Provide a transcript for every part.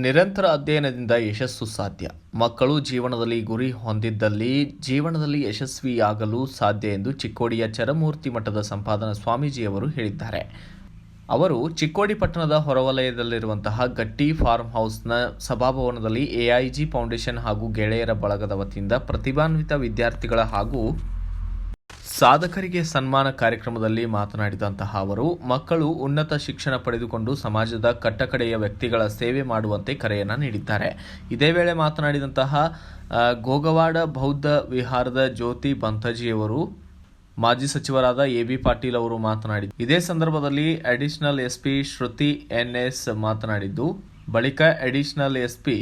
ನಿರಂತರ ಅಧ್ಯಯನದಿಂದ ಯಶಸ್ಸು ಸಾಧ್ಯ. ಮಕ್ಕಳು ಜೀವನದಲ್ಲಿ ಗುರಿ ಹೊಂದಿದ್ದಲ್ಲಿ ಜೀವನದಲ್ಲಿ ಯಶಸ್ವಿಯಾಗಲು ಸಾಧ್ಯ ಎಂದು ಚಿಕ್ಕೋಡಿಯ ಚರಮೂರ್ತಿ ಮಠದ ಸಂಪಾದನಾ ಸ್ವಾಮೀಜಿಯವರು ಹೇಳಿದ್ದಾರೆ. ಅವರು ಚಿಕ್ಕೋಡಿ ಪಟ್ಟಣದ ಹೊರವಲಯದಲ್ಲಿರುವಂತಹ ಗಟ್ಟಿ ಫಾರ್ಮ್ ಹೌಸ್ನ ಸಭಾಭವನದಲ್ಲಿ ಎಐಜಿ ಫೌಂಡೇಶನ್ ಹಾಗೂ ಗೆಳೆಯರ ಬಳಗದ ವತಿಯಿಂದ ಪ್ರತಿಭಾನ್ವಿತ ವಿದ್ಯಾರ್ಥಿಗಳ ಹಾಗೂ ಸಾಧಕರಿಗೆ ಸನ್ಮಾನ ಕಾರ್ಯಕ್ರಮದಲ್ಲಿ ಮಾತನಾಡಿದಂತಹ ಅವರು, ಮಕ್ಕಳು ಉನ್ನತ ಶಿಕ್ಷಣ ಪಡೆದುಕೊಂಡು ಸಮಾಜದ ಕಟ್ಟಕಡೆಯ ವ್ಯಕ್ತಿಗಳ ಸೇವೆ ಮಾಡುವಂತೆ ಕರೆಯನ್ನು ನೀಡಿದ್ದಾರೆ. ಇದೇ ವೇಳೆ ಮಾತನಾಡಿದಂತಹ ಗೋಗವಾಡ ಬೌದ್ಧ ವಿಹಾರದ ಜ್ಯೋತಿ ಬಂತಜಿಯವರು, ಮಾಜಿ ಸಚಿವರಾದ ಎಬಿ ಪಾಟೀಲ್ ಅವರು ಮಾತನಾಡಿ, ಇದೇ ಸಂದರ್ಭದಲ್ಲಿ ಅಡಿಷನಲ್ ಎಸ್ಪಿ ಶ್ರುತಿ ಎನ್ಎಸ್ ಮಾತನಾಡಿದ್ದು, ಬಳಿಕ ಅಡಿಷನಲ್ ಎಸ್ಪಿ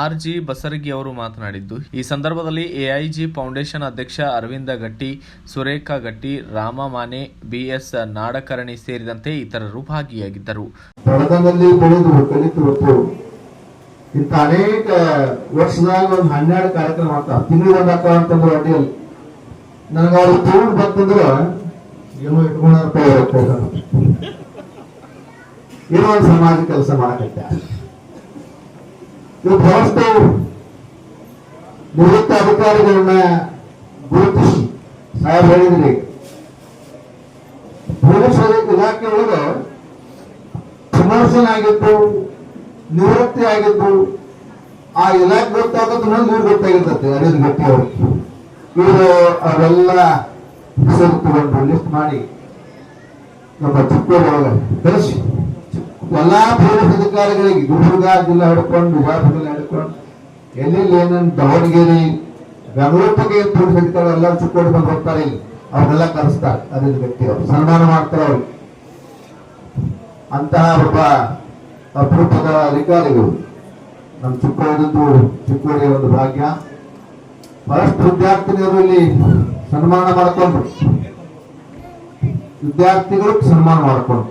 ಆರ್ಜಿ ಬಸರಗಿ ಅವರು ಮಾತನಾಡಿದ್ದು, ಈ ಸಂದರ್ಭದಲ್ಲಿ ಎಐಜಿ ಫೌಂಡೇಶನ್ ಅಧ್ಯಕ್ಷ ಅರವಿಂದ ಗಟ್ಟಿ, ಸುರೇಖಾ ಗಟ್ಟಿ, ರಾಮ ಮಾನೆ, ಬಿಎಸ್ ನಾಡಕರ್ಣಿ ಸೇರಿದಂತೆ ಇತರರು ಭಾಗಿಯಾಗಿದ್ದರು. ಇಂಥ ಅನೇಕ ವರ್ಷದಾಗ ಒಂದು 12 ಕಾರ್ಯಕ್ರಮ ಆಗ್ತಾವ. ತಿಂಗಳಿಗೊಂದು ಅಂತಂದ್ರೆ ಅಡ್ಡಿಯಲ್ಲಿ ನನಗೆ ಅವ್ರು ತಗೊಂಡು ಬಂತಂದ್ರೆ ಏನೋ ಇಟ್ಕೊಂಡಾರ ಏನೋ ಒಂದು ಸಮಾಜ ಕೆಲಸ ಮಾಡಕತ್ತ. ಇವು ಬಹಳಷ್ಟು ನಿವೃತ್ತ ಅಧಿಕಾರಿಗಳನ್ನ ಗುರುತಿಸಿ ಸಾಹೇಬ್ ಹೇಳಿದ್ರಿ, ಪೊಲೀಸ್ ಇಲಾಖೆ ಒಳಗೆ ಪ್ರಮೋಷನ್ ಆಗಿದ್ದು, ನಿವೃತ್ತಿ ಆಗಿದ್ದು, ಆ ಇಲಾಖೆ ಗೊತ್ತಾಗೋದು ಇವ್ರು ಗೊತ್ತಾಗಿರ್ತದೆ. ಅರವಿಂದ್ ಗಟ್ಟಿ ಅವರು ಇವರು ಅವೆಲ್ಲ ಹೆಸರು ತಗೊಂಡು ಲಿಸ್ಟ್ ಮಾಡಿ ನಮ್ಮ ಚಿಕ್ಕೋಡಿ ಒಳಗೆ ಕಳಿಸಿ ಎಲ್ಲಾ ಪೊಲೀಸ್ ಅಧಿಕಾರಿಗಳಿಗೆ ಗುಲ್ಬರ್ಗ ಜಿಲ್ಲಾ ಹಿಡ್ಕೊಂಡು ವಿಜಯಪುರದಲ್ಲಿ ಹಿಡ್ಕೊಂಡು ಎಲ್ಲೆಲ್ಲಿ ಏನೇನು ದಾವಣಗೆರೆ ಬೆಂಗಳೂರಿಗೆ ಪೊಲೀಸ್ ಅಧಿಕಾರಿ ಎಲ್ಲ ಚಿಕ್ಕೋಡಿ ಬಂದು ಹೋಗ್ತಾರೆ. ಇಲ್ಲಿ ಅವ್ರನ್ನೆಲ್ಲ ಕರೆಸ್ತಾರೆ. ಅರವಿಂದ್ ಗಟ್ಟಿ ಅವರು ಸನ್ಮಾನ ಮಾಡ್ತಾರೆ. ಅವ್ರಿಗೆ ಅಂತಹ ಒಬ್ಬ ಅಪರೂಪದ ಅಧಿಕಾರಿಗಳು ನಮ್ಮ ಚಿಕ್ಕೋಡಿಯ ಒಂದು ಭಾಗ್ಯ. ಬಹಳಷ್ಟು ವಿದ್ಯಾರ್ಥಿನಿಯರು ಇಲ್ಲಿ ಸನ್ಮಾನ ಮಾಡಿಕೊಂಡು, ವಿದ್ಯಾರ್ಥಿಗಳು ಸನ್ಮಾನ ಮಾಡಿಕೊಂಡು,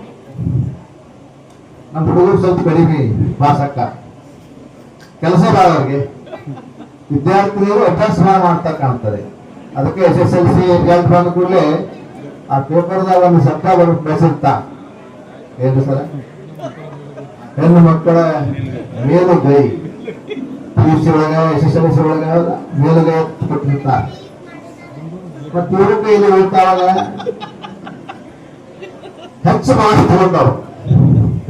ನಮ್ಮ ಹುಡುಗರು ಸ್ವಲ್ಪ ಕಡಿಮೆ ಭಾಷಕ್ಕ ಕೆಲಸ ಬಾಳ ಅವ್ರಿಗೆ, ವಿದ್ಯಾರ್ಥಿಗಳು ಅಭ್ಯಾಸ ಮಾಡ್ತಾ ಕಾಣ್ತಾರೆ. ಅದಕ್ಕೆ SSLC ರಿಸಲ್ಟ್ ಬಂದ ಕೂಡಲೇ ಆ ಪೇಪರ್ದಾಗ ಒಂದು ಶಬ್ದ ಬರುತ್ತೆ, ಬೆಸಿರ್ತಾ ಏನು ಸರ, ಹೆಣ್ಣು ಮಕ್ಕಳ ಮೇಲುಗೈ, PUC ಒಳಗ SSLC ಒಳಗ ಮೇಲುಗೈ ಕೊಟ್ಟಿರ್ತ, ಮತ್ತೆ ಇವ್ರ ಕೈಲಿ ಹೋಗ್ತಾವಾಗ ಹೆಚ್ಚು ಮಾರ್ಕ್ಸ್ ತಗೊಂಡವ್ರು,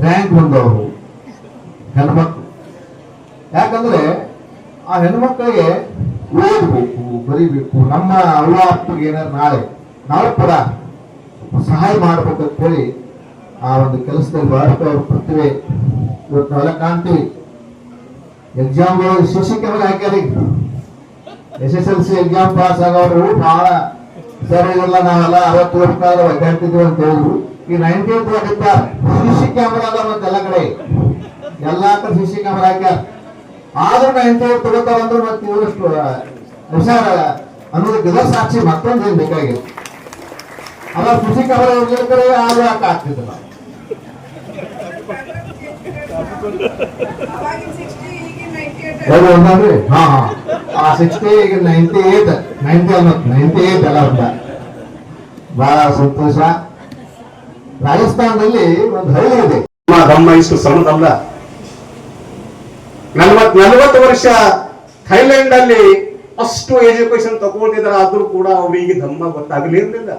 ರ್ಯಾಂಕ್ ಬಂದವರು ಹೆಣ್ಮಕ್ಳು. ಯಾಕಂದ್ರೆ ಆ ಹೆಣ್ಮಕ್ಳಿಗೆ ಓದಬೇಕು, ಬರೀಬೇಕು, ನಮ್ಮ ಅವ್ವ ಅಪ್ಪಗೆ ಏನಾದ್ರು ನಾಳೆ ಕೂಡ ಸಹಾಯ ಮಾಡ್ಬೇಕಂತ ಹೇಳಿ ಆ ಒಂದು ಕೆಲಸದಲ್ಲಿ ಬಹಳಷ್ಟು ಅವ್ರ ಪ್ರತಿಭೆ ಇವತ್ತು ನಾವೆಲ್ಲ ಕಾಣ್ತೀವಿ. ಎಕ್ಸಾಮ್ಗಳು ಶಿಕ್ಷಕರಿಗೆ ಹಾಕ್ಯಾರ. SSLC ಎಕ್ಸಾಮ್ ಪಾಸ್ ಆಗೋರು ಬಹಳ ಸರಿಯಿಲ್ಲ, ನಾವೆಲ್ಲ 60 ವರ್ಷ ಒದ್ದಾಡ್ತಿದ್ವಿ ಅಂತ ಹೇಳಿದ್ರು. ಈ 98 ಆಗಿದ್ದಾರೆ. CC ಕ್ಯಾಮರಾ ಅದ ಮತ್ತೆ ಎಲ್ಲ ಕಡೆ, ಎಲ್ಲಾ ಕಡೆ CC ಕ್ಯಾಮರಾ ಹಾಕ್ಯಾರ. ಆದ್ರೂ 98 ತಗೋತಾರ ಅಂದ್ರೆ ಮತ್ತೆ ಇವರಷ್ಟು ಹುಷಾರ ಅನ್ನೋದಕ್ಕೆ ಇದ ಸಾಕ್ಷಿ ಮತ್ತೊಂದು ಏನ್ ಬೇಕಾಗಿದೆ. ಅವಾಗ CC ಕ್ಯಾಮರಾ ಇರ್ಲಿಕ್ಕರೆ ಆದ್ರೂ ಯಾಕೆ ಆಗ್ತಿದ್ದಿಲ್ಲ. ಹಾ ಆ 60 ಈಗ 98 ಎಲ್ಲ ಉಂಟ. ಬಹಳ ಸಂತೋಷ. ರಾಜಸ್ಥಾನದಲ್ಲಿ ಒಂದು ಹಳ್ಳಿ ಇದೆ, ಧಮ್ಮ ಇಷ್ಟು ಸಣ್ಣದಲ್ಲ. 40 ವರ್ಷ ಥೈಲ್ಯಾಂಡ್ ಅಲ್ಲಿ ಅಷ್ಟು ಎಜುಕೇಶನ್ ತಗೊಂಡಿದ್ದಾರೆ, ಆದ್ರೂ ಕೂಡ ಅವರಿಗೆ ಧಮ್ಮ ಗೊತ್ತಾಗಲಿರ್ಲಿಲ್ಲ.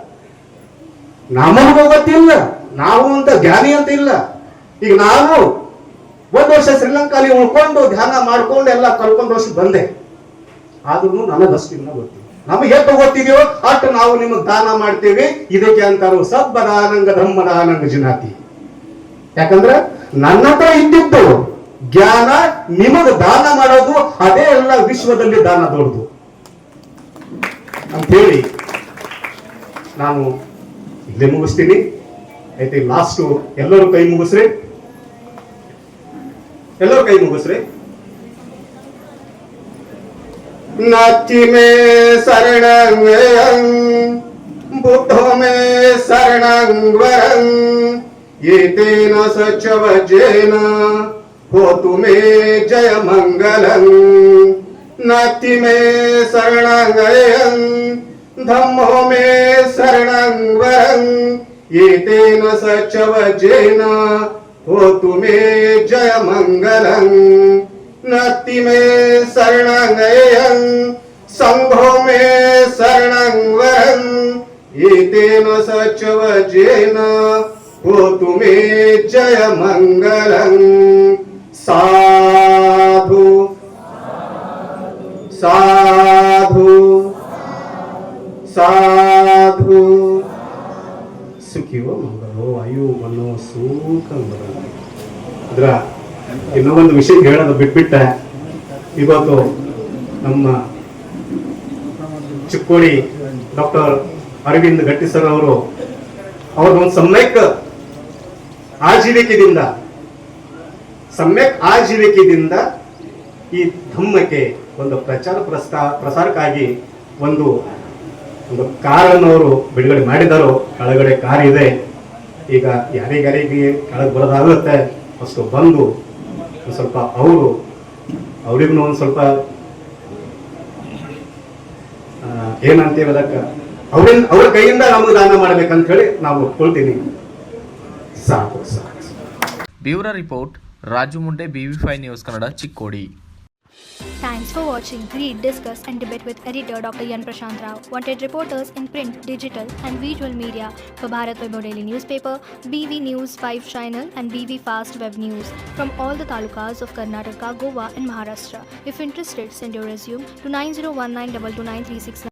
ನಮಗೂ ಗೊತ್ತಿಲ್ಲ, ನಾವು ಅಂತ ಜ್ಞಾನಿ ಅಂತ ಇಲ್ಲ. ಈಗ ನಾನು 1 ವರ್ಷ ಶ್ರೀಲಂಕಾಲಿ ಉಳ್ಕೊಂಡು ಧ್ಯಾನ ಮಾಡ್ಕೊಂಡು ಎಲ್ಲ ಕಲ್ಕೊಂಡು ವರ್ಷ ಬಂದೆ, ಆದ್ರೂ ನನಗಷ್ಟು ಇನ್ನ ಗೊತ್ತಿಲ್ಲ. ನಮಗೆ ಎಷ್ಟು ಗೊತ್ತಿದೆಯೋ ಅಷ್ಟು ನಾವು ನಿಮಗೆ ದಾನ ಮಾಡ್ತೇವೆ. ಇದಕ್ಕೆ ಅಂತಾರು ಸಬ್ಬದಾನಂಗ ಧಮ್ಮದಾನಂಗ ಜಿನಾತಿ. ಯಾಕಂದ್ರೆ ನನ್ನ ಹತ್ರ ಇದ್ದಿದ್ದು ಜ್ಞಾನ ನಿಮಗ ದಾನ ಮಾಡೋದು, ಅದೇ ಎಲ್ಲ ವಿಶ್ವದಲ್ಲಿ ದಾನ ದೊಡ್ಡದು ಅಂತ ಹೇಳಿ ನಾನು ಇಲ್ಲೇ ಮುಗಿಸ್ತೀನಿ. ಆಯ್ತು, ಲಾಸ್ಟ್ ಎಲ್ಲರೂ ಕೈ ಮುಗಿಸ್ರಿ, ಎಲ್ಲರೂ ಕೈ ಮುಗಿಸ್ರಿ. नाथी में शरणं बुद्धो में शरणं वरं ये तेन सचवजेन होतु मे जय मंगलं. नाथी में शरणं धम्मो में शरणं वरं ये तेन सचवजेन होतु मे जय मंगलं नत्ति मे शरणं अयं संघो मे शरणं वरं एतेन सचवजेन होतु मे जय मंगलं साधु साधु साधु ಸುಖಿಯೋ ಮಂಗಲೋ ಅಯ್ಯೋ ಅನ್ನೋ ಸುಖ ಅದ್ರ ಇನ್ನೊಂದು ವಿಷಯ ಹೇಳೋದು ಬಿಟ್ಬಿಟ್ಟೆ. ಇವತ್ತು ನಮ್ಮ ಚಿಕ್ಕೋಡಿ ಡಾಕ್ಟರ್ ಅರವಿಂದ್ ಗಟ್ಟಿ ಸರ್ ಅವರು ಅವ್ರದೊಂದು ಸಮ್ಯಕ್ ಆಜೀವಿಕೆಯಿಂದ ಈ ಧಮ್ಮಕ್ಕೆ ಒಂದು ಪ್ರಸಾರಕ್ಕಾಗಿ ಒಂದು ಕಾರನ್ನು ಅವರು ಬಿಡುಗಡೆ ಮಾಡಿದರು. ಕೆಳಗಡೆ ಕಾರ್ ಇದೆ. ಈಗ ಯಾರಿಗಾರಿಗೆ ಕೆಳಗೆ ಬರೋದಾಗುತ್ತೆ ಅಷ್ಟು ಬಂದು ಒಂದು ಸ್ವಲ್ಪ ಅವ್ರಿಗೂ ಒಂದು ಸ್ವಲ್ಪ ಏನಂತೀವಿ ಅದಕ್ಕೆ ಅವ್ರ ಕೈಯಿಂದ ನಮಗೆ ದಾನ ಮಾಡ್ಬೇಕಂತ ಹೇಳಿ ನಾವು ಒಪ್ಕೊಳ್ತೀನಿ. ಸಾಕು. Bureau report Raju Munde, BV5 news Kannada, Chikkodi. Thanks for watching. Read, discuss and debate with editor Dr. Yan Prashant Rao. Wanted reporters in print, digital and visual media for Bharat Vaibhav Daily Newspaper, BV News 5 Channel and BV Fast Web News from all the talukas of Karnataka, Goa and Maharashtra. If interested, send your resume to 9019229369.